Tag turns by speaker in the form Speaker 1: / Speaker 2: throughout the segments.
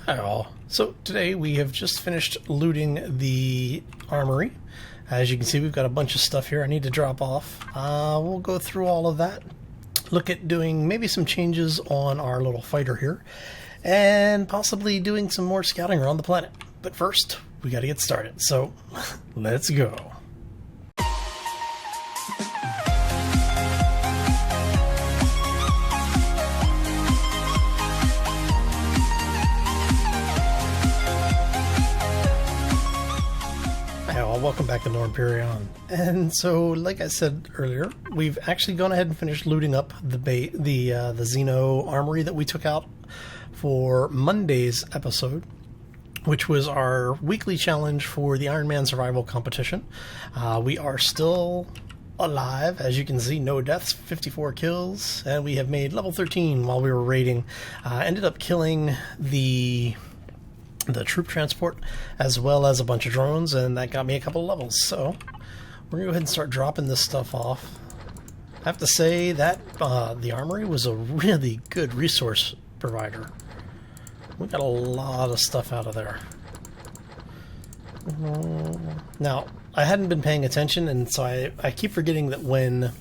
Speaker 1: Hi all. So today we have just finished looting the armory. As you can see, we've got a bunch of stuff here I need to drop off. We'll go through all of that, look at doing maybe some changes on our little fighter here, and possibly doing some more scouting around the planet. But first, we got to get started. So let's go. Welcome back to Empyrion. And so, like I said earlier, we've actually gone ahead and finished looting up the Xeno armory that we took out for Monday's episode, which was our weekly challenge for the Ironman survival competition. We are still alive, as you can see, no deaths, 54 kills, and we have made level 13 while we were raiding. Ended up killing the troop transport as well as a bunch of drones, and that got me a couple of levels. So we're gonna go ahead and start dropping this stuff off. I have to say that the armory was a really good resource provider. We got a lot of stuff out of there. Now, I hadn't been paying attention, and so I keep forgetting that when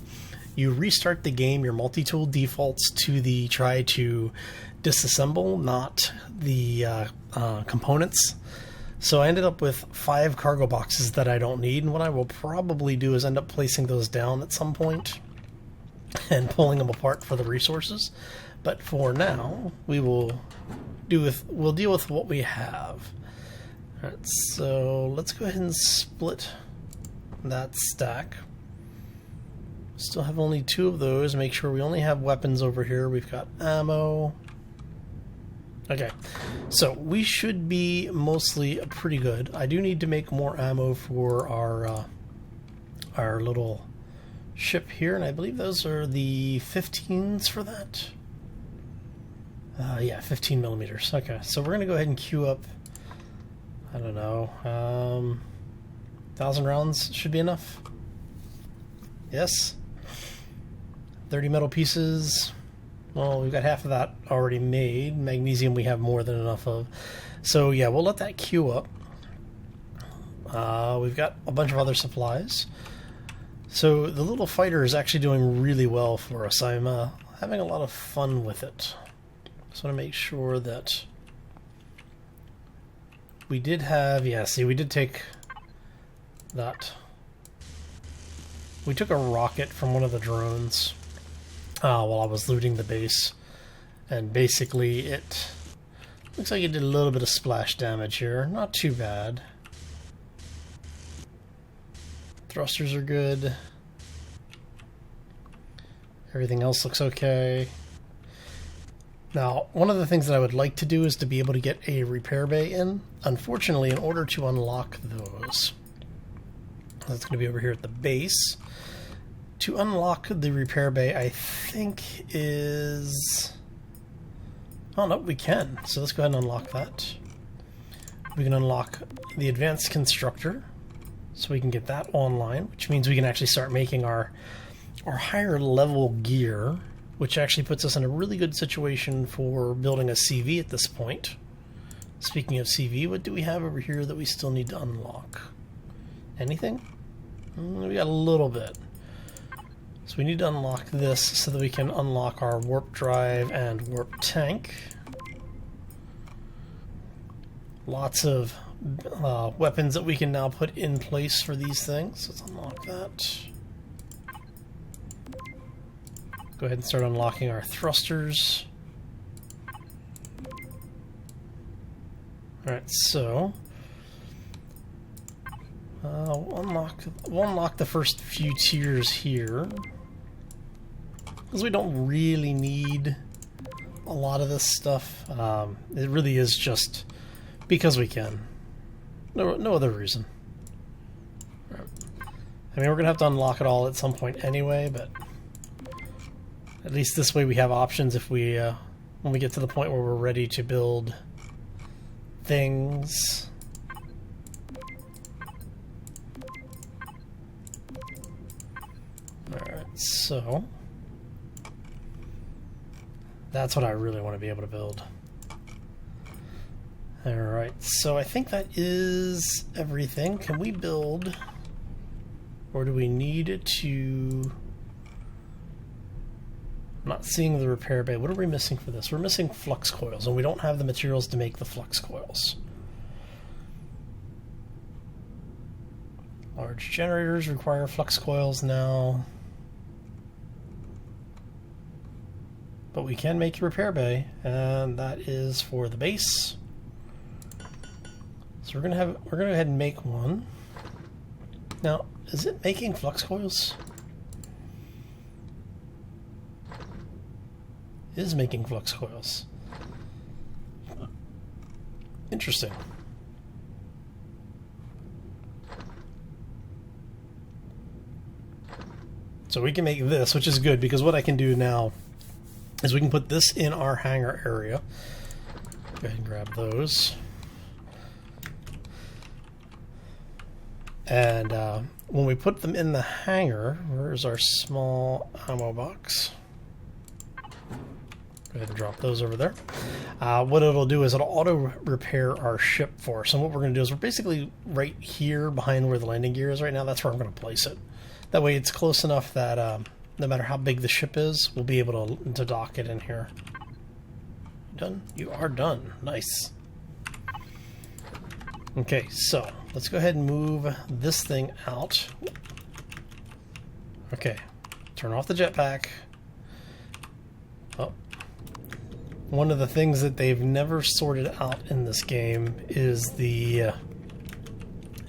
Speaker 1: you restart the game, your multi-tool defaults to the try to disassemble, not the components. So I ended up with 5 cargo boxes that I don't need, and what I will probably do is end up placing those down at some point and pulling them apart for the resources. But for now, we'll deal with what we have. Alright, so let's go ahead and split that stack. Still have only 2 of those. Make sure we only have weapons over here. We've got ammo. Okay, so we should be mostly pretty good. I do need to make more ammo for our little ship here, and I believe those are the 15s for that. Yeah, 15 millimeters. Okay, so we're gonna go ahead and queue up. I don't know, 1,000 rounds should be enough. Yes. 30 metal pieces. Well, we've got half of that already made. Magnesium we have more than enough of. So yeah, we'll let that queue up. We've got a bunch of other supplies. So the little fighter is actually doing really well for us. I'm having a lot of fun with it. Just want to make sure that we did have... Yeah, see, we did take that. We took a rocket from one of the drones while I was looting the base, and basically it looks like it did a little bit of splash damage here. Not too bad. Thrusters are good. Everything else looks okay. Now, one of the things that I would like to do is to be able to get a repair bay in. Unfortunately, in order to unlock those, that's going to be over here at the base. To unlock the repair bay, I think is... Oh, no, we can. So let's go ahead and unlock that. We can unlock the advanced constructor, so we can get that online, which means we can actually start making our higher level gear, which actually puts us in a really good situation for building a CV at this point. Speaking of CV, what do we have over here that we still need to unlock? Anything? We got a little bit. So we need to unlock this so that we can unlock our warp drive and warp tank. Lots of weapons that we can now put in place for these things. Let's unlock that. Go ahead and start unlocking our thrusters. Alright, so we'll unlock the first few tiers here, because we don't really need a lot of this stuff. It really is just because we can. No other reason. Right. I mean, we're gonna have to unlock it all at some point anyway, but at least this way we have options if we when we get to the point where we're ready to build things. Alright, so that's what I really want to be able to build. Alright, so I think that is everything. Can we build, or do we need to... I'm not seeing the repair bay. What are we missing for this? We're missing flux coils, and we don't have the materials to make the flux coils. Large generators require flux coils now. But we can make the repair bay, and that is for the base. So we're gonna go ahead and make one. Now, is it making flux coils? It is making flux coils. Interesting. So we can make this, which is good, because what I can do now is we can put this in our hangar area. Go ahead and grab those. And when we put them in the hangar, where's our small ammo box? Go ahead and drop those over there. What it'll do is it'll auto repair our ship for us. And what we're going to do is we're basically right here behind where the landing gear is right now. That's where I'm going to place it. That way it's close enough that no matter how big the ship is, we'll be able to dock it in here. Done? You are done. Nice. Okay, so let's go ahead and move this thing out. Okay, turn off the jetpack. Oh. One of the things that they've never sorted out in this game is the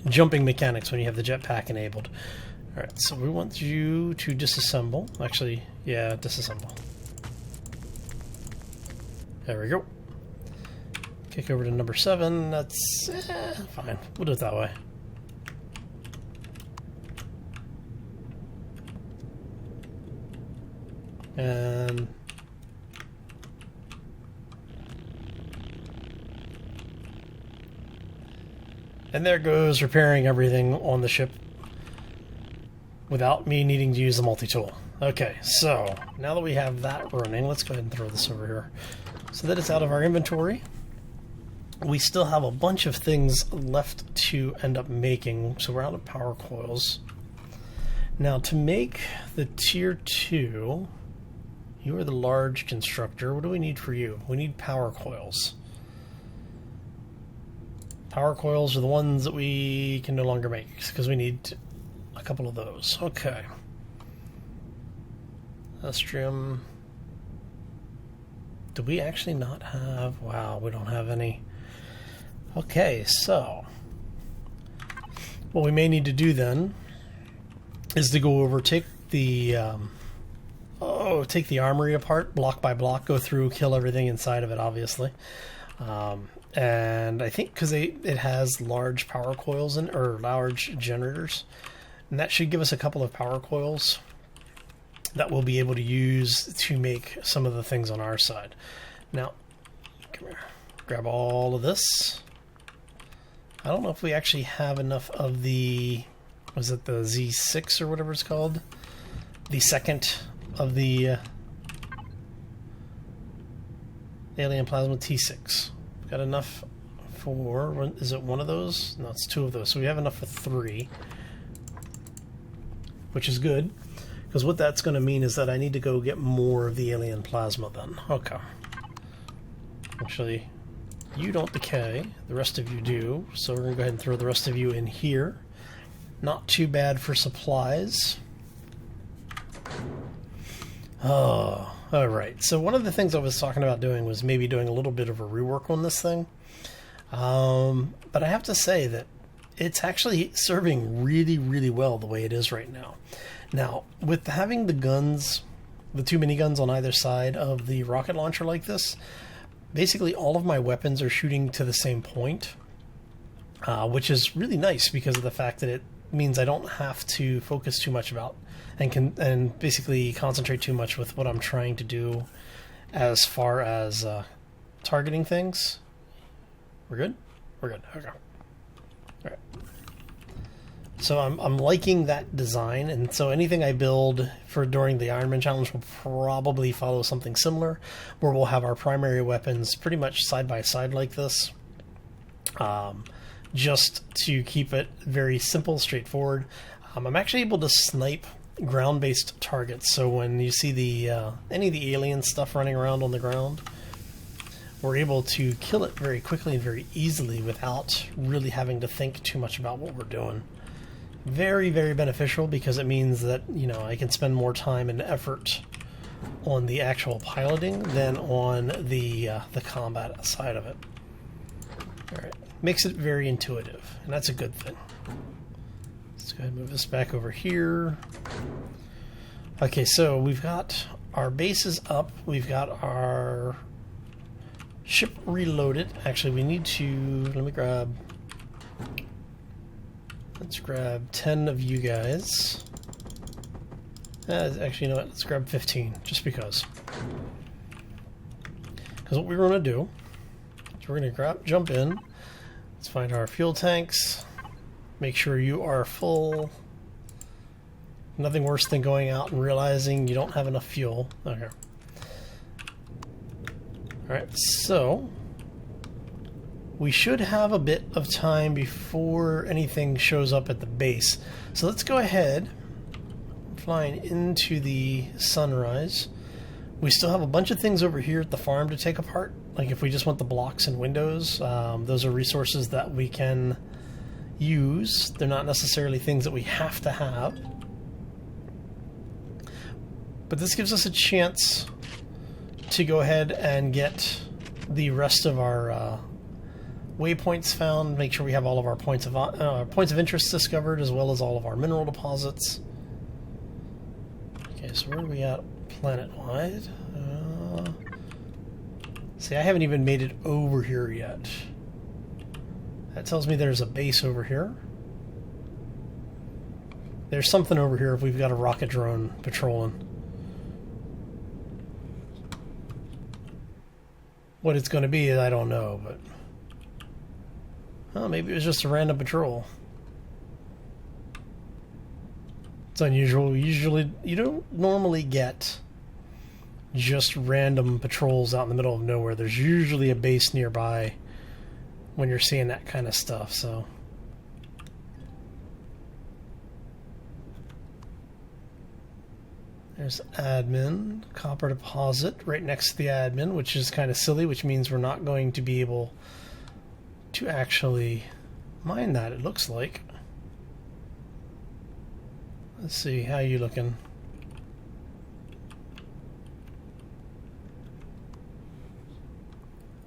Speaker 1: jumping mechanics when you have the jetpack enabled. Alright, so we want you to disassemble. Actually, yeah, disassemble. There we go. Kick over to number 7. That's fine. We'll do it that way. And there goes repairing everything on the ship without me needing to use the multi-tool. Okay, so now that we have that running, let's go ahead and throw this over here so that it's out of our inventory. We still have a bunch of things left to end up making, so we're out of power coils. Now, to make the tier 2, you are the large constructor. What do we need for you? We need power coils. Power coils are the ones that we can no longer make because we need a couple of those. Okay. Estrium. Do we actually not have... Wow, we don't have any. Okay, so what we may need to do then is to go over, take the armory apart, block by block, go through, kill everything inside of it, obviously. And I think because it has large power coils or large generators, and that should give us a couple of power coils that we'll be able to use to make some of the things on our side. Now, come here, grab all of this. I don't know if we actually have enough of the, was it the Z6 or whatever it's called? The second of the Alien Plasma T6. Got enough for, is it one of those? No, it's 2 of those. So we have enough for 3, which is good, because what that's going to mean is that I need to go get more of the alien plasma then. Okay. Actually, you don't decay. The rest of you do. So we're going to go ahead and throw the rest of you in here. Not too bad for supplies. Oh, alright. So one of the things I was talking about doing was maybe doing a little bit of a rework on this thing. But I have to say that it's actually serving really, really well the way it is right now. Now, with having the guns, the 2 miniguns on either side of the rocket launcher like this, basically all of my weapons are shooting to the same point, which is really nice because of the fact that it means I don't have to focus too much about and basically concentrate too much with what I'm trying to do as far as targeting things. We're good? We're good. Okay. All right. So I'm liking that design, and so anything I build for during the Ironman challenge will probably follow something similar, where we'll have our primary weapons pretty much side by side like this, just to keep it very simple, straightforward. I'm actually able to snipe ground-based targets, so when you see the any of the alien stuff running around on the ground, we're able to kill it very quickly and very easily without really having to think too much about what we're doing. Very, very beneficial, because it means that, you know, I can spend more time and effort on the actual piloting than on the combat side of it. Alright, makes it very intuitive, and that's a good thing. Let's go ahead and move this back over here. Okay, so we've got our bases up, we've got our ship reloaded. Actually, we need to, let's grab 10 of you guys. Actually, you know what, let's grab 15, just because. Because what we're going to do is we're going to jump in, let's find our fuel tanks, make sure you are full. Nothing worse than going out and realizing you don't have enough fuel. Okay. Alright, so we should have a bit of time before anything shows up at the base. So let's go ahead, flying into the sunrise. We still have a bunch of things over here at the farm to take apart. Like if we just want the blocks and windows, those are resources that we can use. They're not necessarily things that we have to have. But this gives us a chance to go ahead and get the rest of our waypoints found, make sure we have all of our points of interest discovered, as well as all of our mineral deposits. Okay, so where are we at planet-wide? See, I haven't even made it over here yet. That tells me there's a base over here. There's something over here if we've got a rocket drone patrolling. What it's going to be, I don't know, but... oh, maybe it was just a random patrol. It's unusual. Usually, you don't normally get just random patrols out in the middle of nowhere. There's usually a base nearby when you're seeing that kind of stuff, so... there's admin, copper deposit right next to the admin, which is kind of silly, which means we're not going to be able to actually mine that, it looks like. Let's see, how are you looking?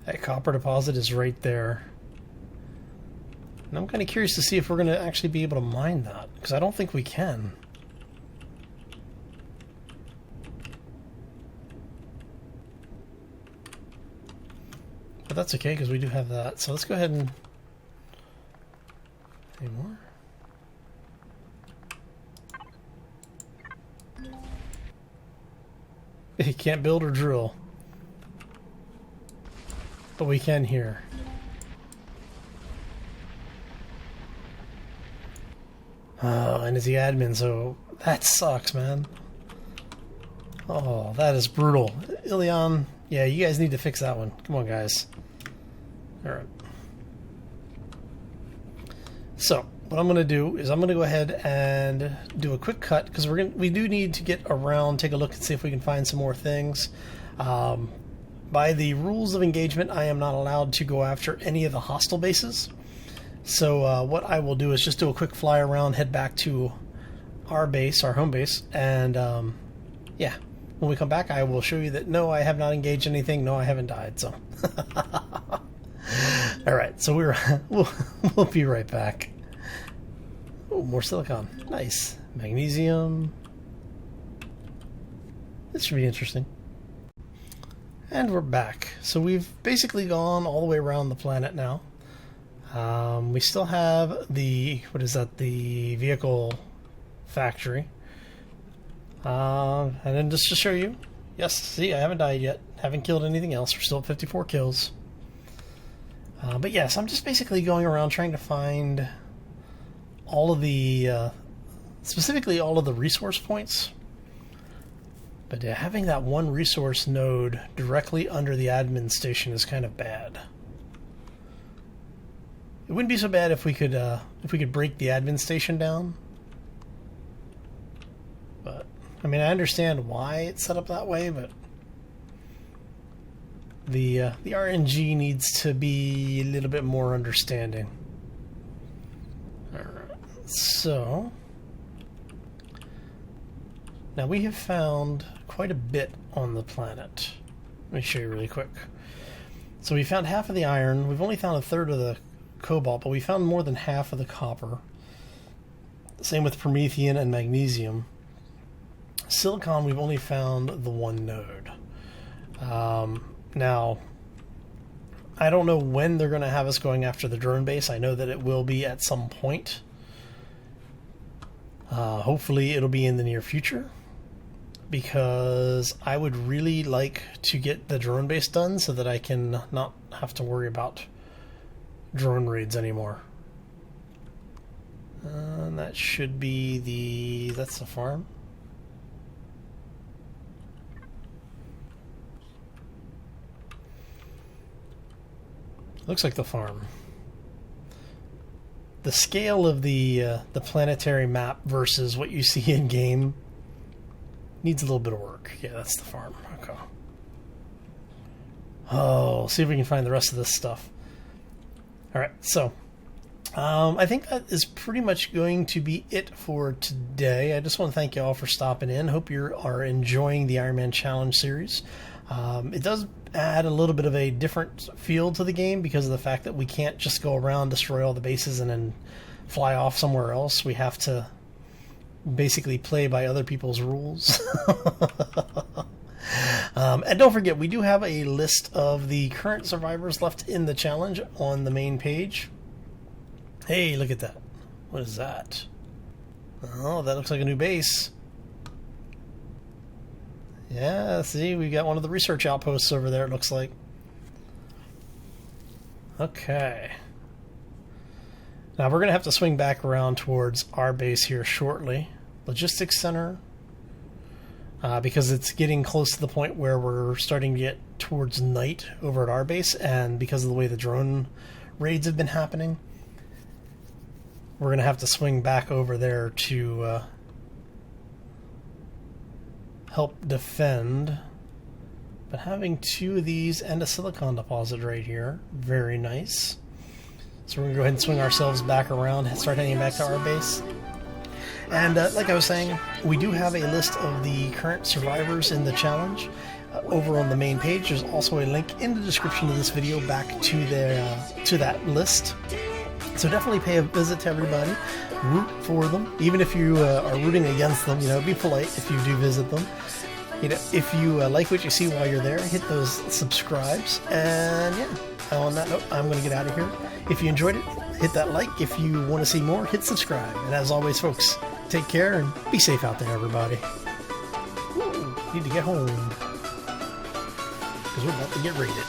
Speaker 1: That copper deposit is right there. And I'm kind of curious to see if we're going to actually be able to mine that, because I don't think we can. But that's okay, because we do have that. So let's go ahead and... any more? You can't build or drill. But we can here. And it's the admin, so that sucks, man. Oh, that is brutal. Eleon, yeah, you guys need to fix that one. Come on, guys. Alright. So, what I'm going to do is I'm going to go ahead and do a quick cut, because we do need to get around, take a look and see if we can find some more things. By the rules of engagement, I am not allowed to go after any of the hostile bases. So what I will do is just do a quick fly around, head back to our base, our home base, and yeah, when we come back I will show you that no, I have not engaged anything, no, I haven't died, so... Alright, so we'll be right back. Oh, more silicon. Nice. Magnesium. This should be interesting. And we're back. So we've basically gone all the way around the planet now. We still have the, what is that, the vehicle factory. And then just to show you, yes, see, I haven't died yet. Haven't killed anything else. We're still at 54 kills. But yes, I'm just basically going around trying to find all of the, specifically all of the resource points. But having that one resource node directly under the admin station is kind of bad. It wouldn't be so bad if we could break the admin station down. But I mean, I understand why it's set up that way, but the RNG needs to be a little bit more understanding. All right, so now we have found quite a bit on the planet. Let me show you really quick. So we found half of the iron. We've only found a third of the cobalt, but we found more than half of the copper. Same with Promethium and magnesium. Silicon, we've only found the one node. Now, I don't know when they're going to have us going after the drone base. I know that it will be at some point. Hopefully it'll be in the near future, because I would really like to get the drone base done so that I can not have to worry about drone raids anymore. That should be that's the farm. Looks like the farm. The scale of the planetary map versus what you see in game needs a little bit of work. Yeah, that's the farm. Okay. Oh, see if we can find the rest of this stuff. All right, so I think that is pretty much going to be it for today. I just want to thank you all for stopping in. Hope you are enjoying the Ironman Challenge series. It does add a little bit of a different feel to the game because of the fact that we can't just go around, destroy all the bases, and then fly off somewhere else. We have to basically play by other people's rules. And don't forget, we do have a list of the current survivors left in the challenge on the main page. Hey, look at that. What is that? Oh, that looks like a new base. Yeah, see, we got one of the research outposts over there, it looks like. Okay. Now we're going to have to swing back around towards our base here shortly. Logistics Center. Because it's getting close to the point where we're starting to get towards night over at our base, and because of the way the drone raids have been happening, we're going to have to swing back over there to help defend. But having two of these and a silicon deposit right here, very nice. So we're going to go ahead and swing ourselves back around and start heading back to our base. And like I was saying, we do have a list of the current survivors in the challenge over on the main page. There's also a link in the description of this video back to that list. So definitely pay a visit to everybody. Root for them, even if you are rooting against them. You know, be polite if you do visit them. You know, if you like what you see while you're there, hit those subscribes. And yeah, on that note, I'm going to get out of here. If you enjoyed it, hit that like. If you want to see more, hit subscribe. And as always, folks, take care and be safe out there, everybody. Ooh, need to get home because we're about to get raided.